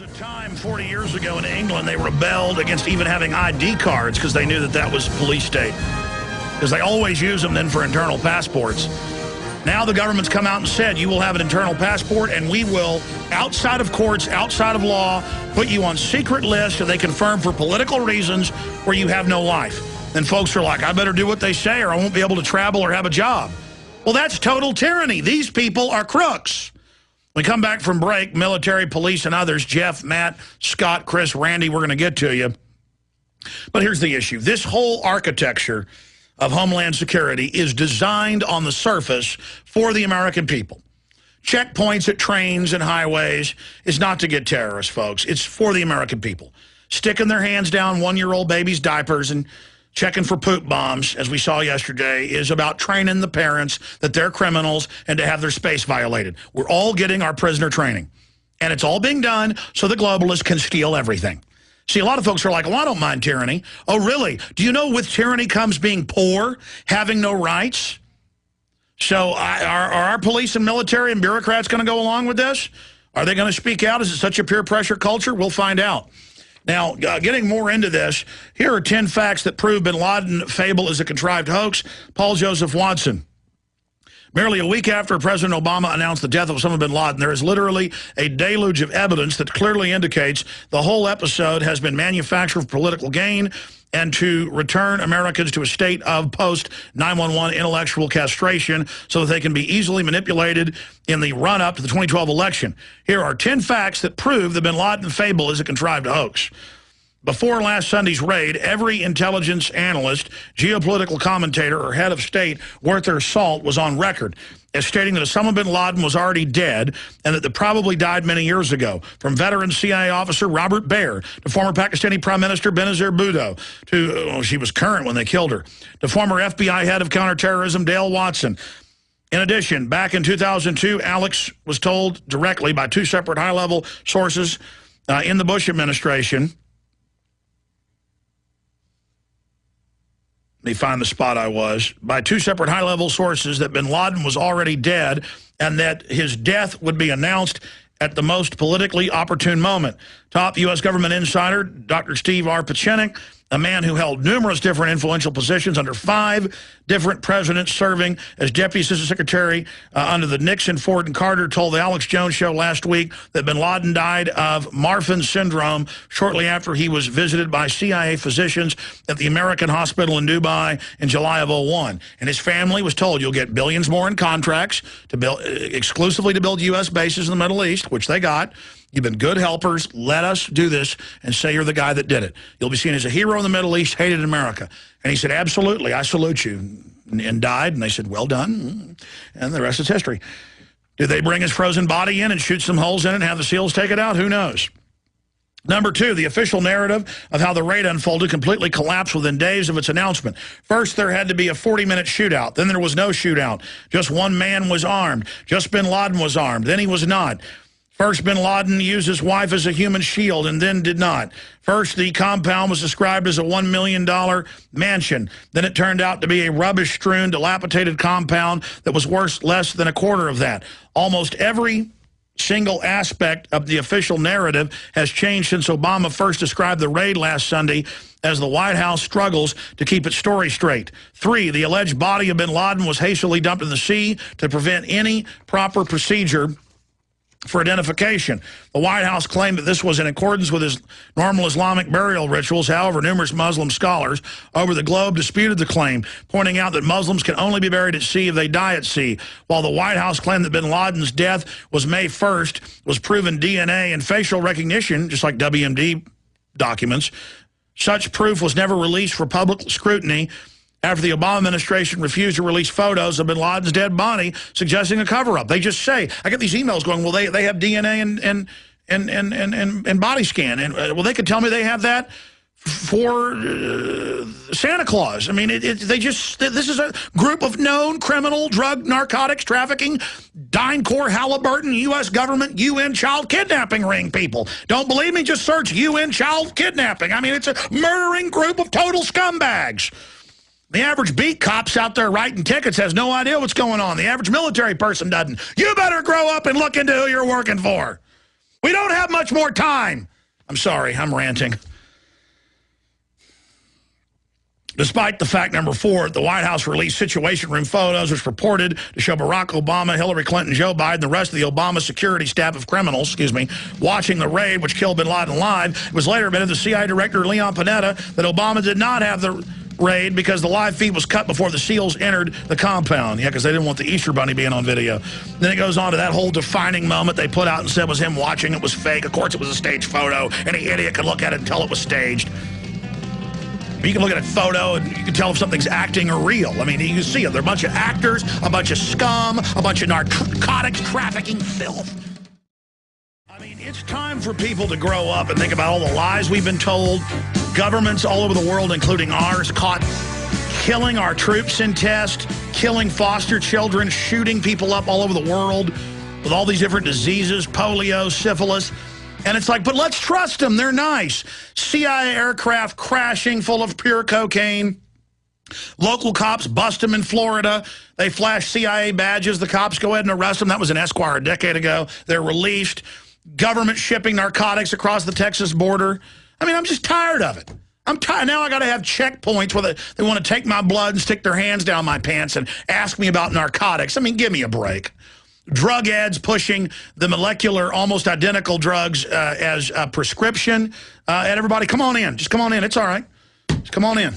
was a time 40 years ago in England, they rebelled against even having ID cards because they knew that that was police state. Because they always use them then for internal passports. Now the government's come out and said, you will have an internal passport and we will, outside of courts, outside of law, put you on secret lists so they confirm for political reasons where you have no life. Then folks are like, I better do what they say or I won't be able to travel or have a job. Well, that's total tyranny. These people are crooks. We come back from break, military, police, and others. Jeff, Matt, Scott, Chris, Randy, we're going to get to you. But here's the issue. This whole architecture of Homeland Security is designed on the surface for the American people. Checkpoints at trains and highways is not to get terrorists, folks. It's for the American people. Sticking their hands down one-year-old babies' diapers and checking for poop bombs, as we saw yesterday, is about training the parents that they're criminals and to have their space violated. We're all getting our prisoner training. And it's all being done so the globalists can steal everything. See, a lot of folks are like, well, I don't mind tyranny. Oh, really? Do you know with tyranny comes being poor, having no rights? So are our police and military and bureaucrats going to go along with this? Are they going to speak out? Is it such a peer pressure culture? We'll find out. Now, getting more into this, here are 10 facts that prove bin Laden Fable is a contrived hoax. Paul Joseph Watson. Merely a week after President Obama announced the death of Osama bin Laden, there is literally a deluge of evidence that clearly indicates the whole episode has been manufactured for political gain and to return Americans to a state of post-9/11 intellectual castration so that they can be easily manipulated in the run-up to the 2012 election. Here are 10 facts that prove the bin Laden fable is a contrived hoax. Before last Sunday's raid, every intelligence analyst, geopolitical commentator, or head of state worth their salt was on record as stating that Osama bin Laden was already dead and that they probably died many years ago, from veteran CIA officer Robert Baer to former Pakistani Prime Minister Benazir Bhutto to, she was current when they killed her, to former FBI head of counterterrorism Dale Watson. In addition, back in 2002, Alex was told directly by two separate high-level sources in the Bush administration. Let me find the spot I was. By two separate high-level sources that bin Laden was already dead and that his death would be announced at the most politically opportune moment. Top U.S. government insider, Dr. Steve R. Pieczenik, a man who held numerous different influential positions under 5 different presidents serving as Deputy Assistant Secretary under the Nixon, Ford, and Carter, told the Alex Jones Show last week that bin Laden died of Marfan syndrome shortly after he was visited by CIA physicians at the American Hospital in Dubai in July of '01. And his family was told, you'll get billions more in contracts to build exclusively to build U.S. bases in the Middle East, which they got. You've been good helpers. Let us do this and say you're the guy that did it. You'll be seen as a hero in the Middle East, hated in America. And he said, absolutely, I salute you, and died. And they said, well done. And the rest is history. Did they bring his frozen body in and shoot some holes in it and have the SEALs take it out? Who knows? Number 2, the official narrative of how the raid unfolded completely collapsed within days of its announcement. First, there had to be a 40-minute shootout. Then there was no shootout. Just one man was armed. Just bin Laden was armed. Then he was not. First, bin Laden used his wife as a human shield and then did not. First, the compound was described as a $1 million mansion. Then it turned out to be a rubbish-strewn, dilapidated compound that was worth less than a quarter of that. Almost every single aspect of the official narrative has changed since Obama first described the raid last Sunday as the White House struggles to keep its story straight. 3, the alleged body of bin Laden was hastily dumped in the sea to prevent any proper procedure for identification. The White House claimed that this was in accordance with his normal Islamic burial rituals. However, numerous Muslim scholars over the globe disputed the claim, pointing out that Muslims can only be buried at sea if they die at sea. While the White House claimed that bin Laden's death was May 1st, was proven DNA and facial recognition, just like WMD documents. Such proof was never released for public scrutiny after the Obama administration refused to release photos of bin Laden's dead body, suggesting a cover-up. They just say, I get these emails going, well, they have DNA and body scan. And well, they could tell me they have that for Santa Claus. I mean, this is a group of known criminal, drug, narcotics, trafficking, DynCorp, Halliburton, U.S. government, UN child kidnapping ring people. Don't believe me? Just search UN child kidnapping. I mean, it's a murdering group of total scumbags. The average beat cop's out there writing tickets has no idea what's going on. The average military person doesn't. You better grow up and look into who you're working for. We don't have much more time. I'm sorry, I'm ranting. Despite the fact, number 4, the White House released Situation Room photos, which purported to show Barack Obama, Hillary Clinton, Joe Biden, and the rest of the Obama security staff of criminals, watching the raid which killed bin Laden live. It was later admitted to CIA Director Leon Panetta that Obama did not have the raid because the live feed was cut before the SEALs entered the compound. Yeah, because they didn't want the Easter Bunny being on video. Then it goes on to that whole defining moment they put out and said was him watching. It was fake. Of course, it was a staged photo. Any idiot could look at it and tell it was staged. You can look at a photo and you can tell if something's acting or real. I mean, you can see it. They're a bunch of actors, a bunch of scum, a bunch of narcotics trafficking filth. I mean, it's time for people to grow up and think about all the lies we've been told. Governments all over the world, including ours, caught killing our troops in test, killing foster children, shooting people up all over the world with all these different diseases, polio, syphilis. And it's like, but let's trust them. They're nice. CIA aircraft crashing full of pure cocaine. Local cops bust them in Florida. They flash CIA badges. The cops go ahead and arrest them. That was in Esquire a decade ago. They're released. Government shipping narcotics across the Texas border. I mean, I'm just tired of it. I'm tired. Now I got to have checkpoints where they want to take my blood and stick their hands down my pants and ask me about narcotics. I mean, give me a break. Drug ads pushing the molecular, almost identical drugs as a prescription. And everybody, come on in. Just come on in. It's all right. Just come on in.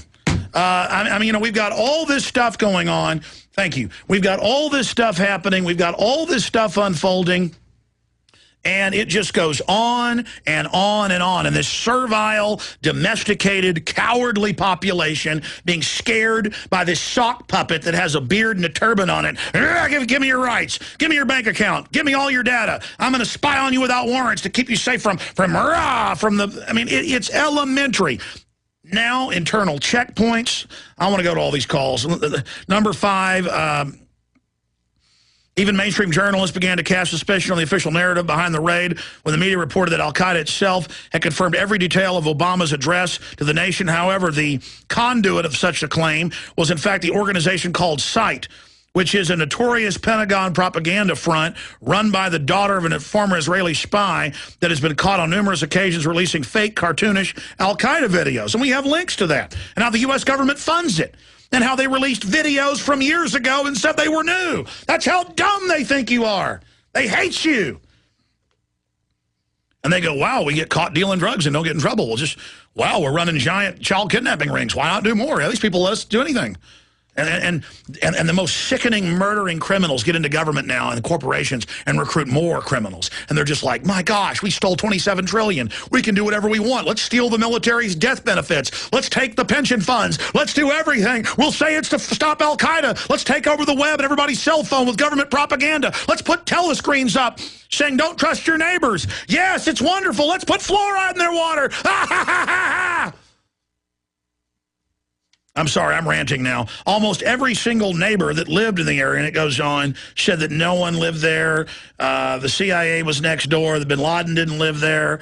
I mean, you know, we've got all this stuff going on. Thank you. We've got all this stuff happening. We've got all this stuff unfolding. And it just goes on and on and on. And this servile, domesticated, cowardly population being scared by this sock puppet that has a beard and a turban on it. Give me your rights. Give me your bank account. Give me all your data. I'm going to spy on you without warrants to keep you safe from the... I mean, it's elementary. Now, internal checkpoints. I want to go to all these calls. Number 5... even mainstream journalists began to cast suspicion on the official narrative behind the raid when the media reported that al-Qaeda itself had confirmed every detail of Obama's address to the nation. However, the conduit of such a claim was in fact the organization called SITE, which is a notorious Pentagon propaganda front run by the daughter of a former Israeli spy that has been caught on numerous occasions releasing fake, cartoonish al-Qaeda videos. And we have links to that, and how the U.S. government funds it. And how they released videos from years ago and said they were new. That's how dumb they think you are. They hate you. And they go, wow, we get caught dealing drugs and don't get in trouble. Well, just, wow, we're running giant child kidnapping rings. Why not do more? These people let us do anything. And the most sickening, murdering criminals get into government now and corporations and recruit more criminals. And they're just like, my gosh, we stole $27 trillion. We can do whatever we want. Let's steal the military's death benefits. Let's take the pension funds. Let's do everything. We'll say it's to stop al-Qaeda. Let's take over the web and everybody's cell phone with government propaganda. Let's put telescreens up saying, don't trust your neighbors. Yes, it's wonderful. Let's put fluoride in their water. I'm sorry, I'm ranting now. Almost every single neighbor that lived in the area, and it goes on, said that no one lived there. The CIA was next door. The bin Laden didn't live there.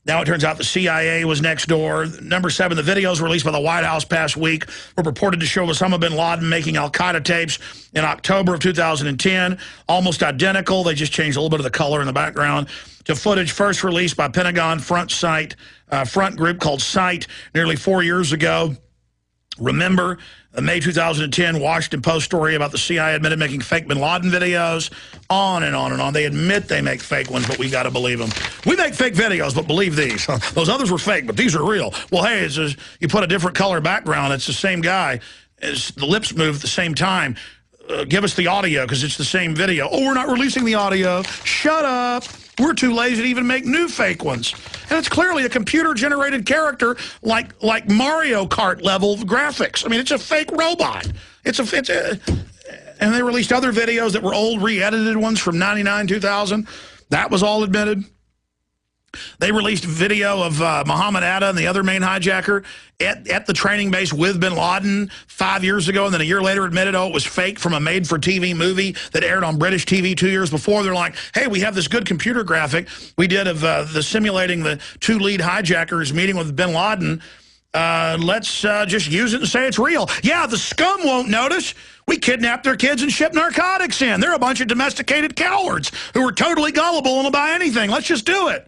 Now it turns out the CIA was next door. Number 7, the videos released by the White House past week were purported to show Osama bin Laden making al-Qaeda tapes in October of 2010. Almost identical. They just changed a little bit of the color in the background to footage first released by Pentagon front group called SITE nearly 4 years ago. Remember the May 2010 Washington Post story about the CIA admitted making fake bin Laden videos? On and on and on. They admit they make fake ones, but we got to believe them. We make fake videos, but believe these. Those others were fake, but these are real. Well, hey, it's just, you put a different color background. It's the same guy. The lips move at the same time. Give us the audio because it's the same video. Oh, we're not releasing the audio. Shut up. We're too lazy to even make new fake ones. And it's clearly a computer-generated character like Mario Kart level graphics. I mean, it's a fake robot. And they released other videos that were old, re-edited ones from 99, 2000. That was all admitted. They released video of Muhammad Atta and the other main hijacker at the training base with bin Laden 5 years ago, and then a year later admitted, oh, it was fake from a made-for-TV movie that aired on British TV 2 years before. They're like, hey, we have this good computer graphic we did of the simulating the 2 lead hijackers meeting with bin Laden Let's just use it and say it's real. Yeah, the scum won't notice. We kidnap their kids and ship narcotics in. They're a bunch of domesticated cowards who are totally gullible and will buy anything. Let's just do it.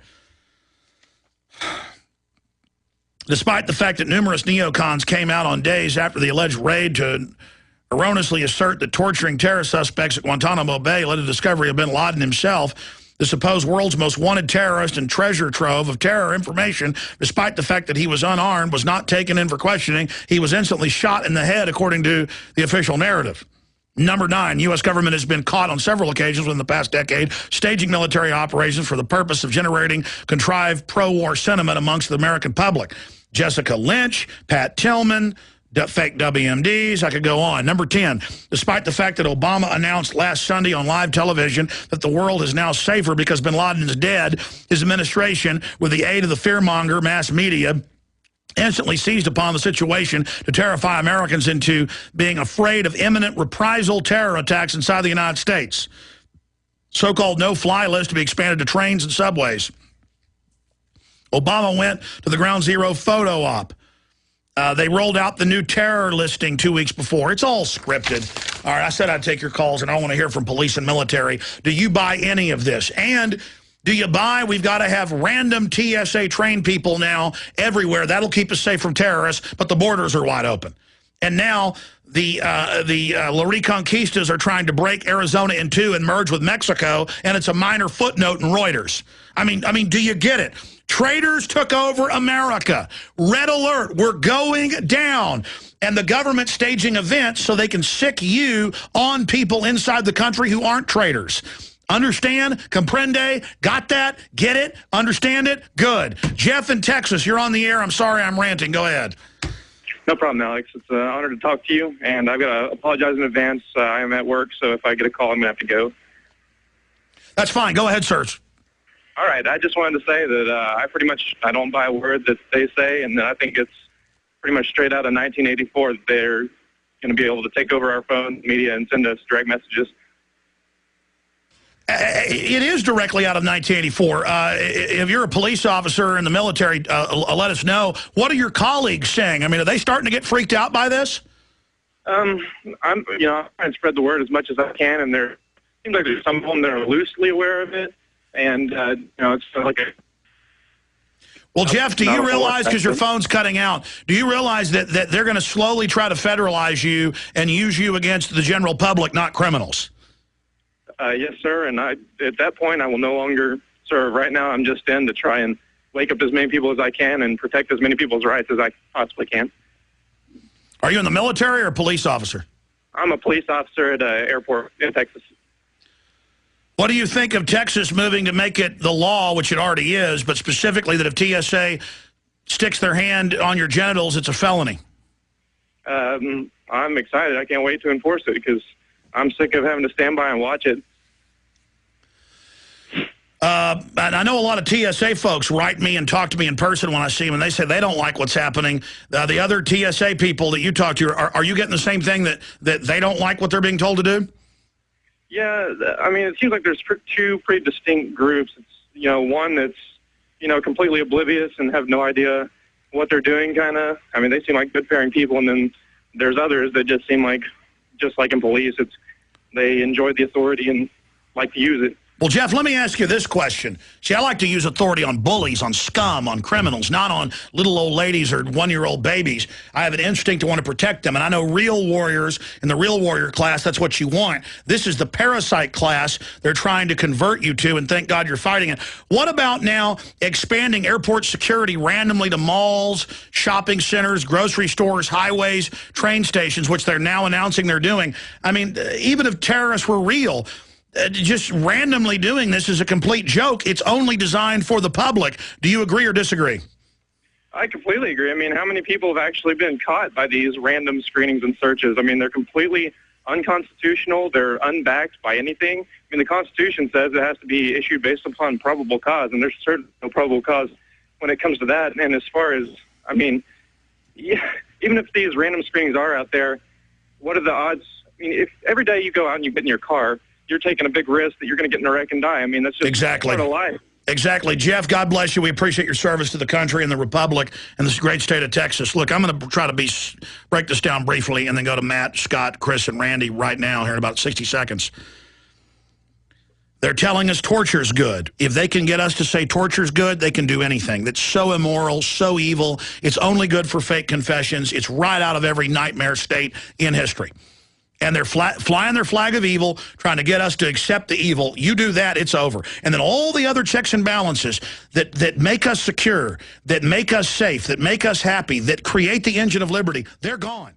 Despite the fact that numerous neocons came out on days after the alleged raid to erroneously assert that torturing terror suspects at Guantanamo Bay led to the discovery of bin Laden himself, the supposed world's most wanted terrorist and treasure trove of terror information, despite the fact that he was unarmed, was not taken in for questioning. He was instantly shot in the head, according to the official narrative. Number 9, U.S. government has been caught on several occasions within the past decade staging military operations for the purpose of generating contrived pro-war sentiment amongst the American public. Jessica Lynch, Pat Tillman, fake WMDs, I could go on. Number 10, despite the fact that Obama announced last Sunday on live television that the world is now safer because bin Laden is dead, his administration, with the aid of the fearmonger mass media, instantly seized upon the situation to terrify Americans into being afraid of imminent reprisal terror attacks inside the United States. So-called no-fly list to be expanded to trains and subways. Obama went to the Ground Zero photo op. They rolled out the new terror listing 2 weeks before. It's all scripted. All right, I said I'd take your calls, and I want to hear from police and military. Do you buy any of this? And do you buy we've got to have random TSA trained people now everywhere? That'll keep us safe from terrorists, but the borders are wide open. And now the La Reconquistas are trying to break Arizona in two and merge with Mexico, and it's a minor footnote in Reuters. I mean, do you get it? Traitors took over America. Red alert, we're going down. And the government staging events so they can sick you on people inside the country who aren't traitors. Understand? Comprende? Got that? Get it? Understand it? Good. Jeff in Texas, you're on the air. I'm sorry I'm ranting. Go ahead. No problem, Alex. It's an honor to talk to you, and I've got to apologize in advance. I am at work, so if I get a call, I'm going to have to go. That's fine. Go ahead, sir. All right. I just wanted to say that I don't buy a word that they say, and I think it's pretty much straight out of 1984 that they're going to be able to take over our phone media and send us direct messages. It is directly out of 1984. If you're a police officer in the military, let us know. What are your colleagues saying? I mean, are they starting to get freaked out by this? I'm trying to spread the word as much as I can, and there seems like there's some of them that are loosely aware of it, and it's like a. Well, Jeff, do you realize, because your phone's cutting out, do you realize that they're going to slowly try to federalize you and use you against the general public, not criminals? Yes, sir, and at that point, I will no longer serve. Right now, I'm just in to try and wake up as many people as I can and protect as many people's rights as I possibly can. Are you in the military or a police officer? I'm a police officer at an airport in Texas. What do you think of Texas moving to make it the law, which it already is, but specifically that if TSA sticks their hand on your genitals, it's a felony? I'm excited. I can't wait to enforce it because I'm sick of having to stand by and watch it. And I know a lot of TSA folks write me and talk to me in person when I see them, and they say they don't like what's happening. The other TSA people that you talk to, are you getting the same thing, that they don't like what they're being told to do? Yeah, I mean, it seems like there's two pretty distinct groups. It's, one that's, completely oblivious and have no idea what they're doing, kind of. I mean, they seem like good-faring people, and then there's others that just seem like, just like in police, they enjoy the authority and like to use it. Well, Jeff, let me ask you this question. See, I like to use authority on bullies, on scum, on criminals, not on little old ladies or one-year-old babies. I have an instinct to want to protect them, and I know real warriors in the real warrior class, that's what you want. This is the parasite class they're trying to convert you to, and thank God you're fighting it. What about now expanding airport security randomly to malls, shopping centers, grocery stores, highways, train stations, which they're now announcing they're doing? I mean, even if terrorists were real, just randomly doing this is a complete joke. It's only designed for the public. Do you agree or disagree? I completely agree. I mean, how many people have actually been caught by these random screenings and searches? I mean, they're completely unconstitutional. They're unbacked by anything. I mean, the Constitution says it has to be issued based upon probable cause, and there's certainly no probable cause when it comes to that. And as far as, I mean, yeah, even if these random screenings are out there, what are the odds? I mean, if every day you go out and you get in your car, you're taking a big risk that you're going to get in a wreck and die. I mean, that's just exactly part of life. Exactly. Jeff, God bless you. We appreciate your service to the country and the republic and this great state of Texas. Look, I'm going to try to break this down briefly and then go to Matt, Scott, Chris, and Randy right now here in about 60 seconds. They're telling us torture's good. If they can get us to say torture's good, they can do anything. That's so immoral, so evil. It's only good for fake confessions. It's right out of every nightmare state in history. And they're flying their flag of evil, trying to get us to accept the evil. You do that, it's over. And then all the other checks and balances that make us secure, that make us safe, that make us happy, that create the engine of liberty, they're gone.